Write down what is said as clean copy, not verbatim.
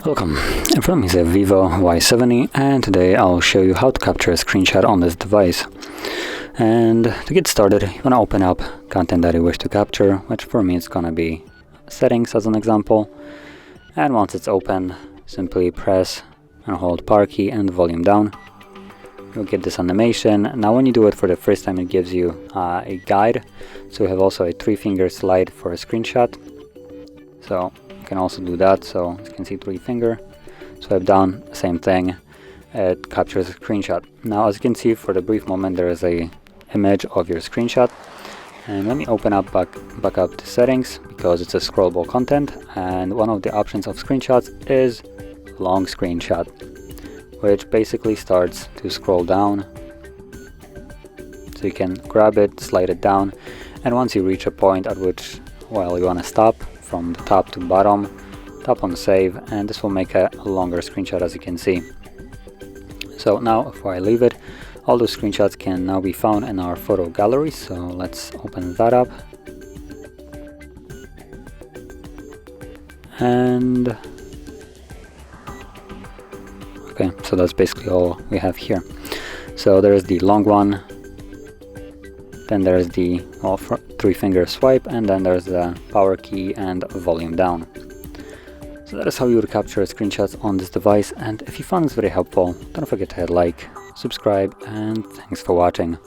Welcome, in front of me is a VIVO Y70 and today I'll show you how to capture a screenshot on this device. And to get started, you want to open up content that you wish to capture, which for me it's going to be settings as an example. And once it's open, simply press and hold power key and volume down. You'll get this animation. Now when you do it for the first time, it gives you a guide. So we have also a 3-finger slide for a screenshot. So you can also do that. So as you can see, 3-finger. So I've done the same thing. It captures a screenshot. Now as you can see, for the brief moment there is a image of your screenshot. And let me open up back up to settings, because it's a scrollable content, and one of the options of screenshots is long screenshot, which basically starts to scroll down. So you can grab it, slide it down, and once you reach a point at which, well, you want to stop from the top to bottom, tap on save, and this will make a longer screenshot, as you can see. So now if I leave it, all those screenshots can now be found in our photo gallery. So let's open that up. And okay, so that's basically all we have here. So there's the long one, then there's the 3-finger swipe, and then there's the power key and volume down. So that is how you would capture screenshots on this device, and if you found this very helpful, don't forget to hit like, subscribe, and thanks for watching.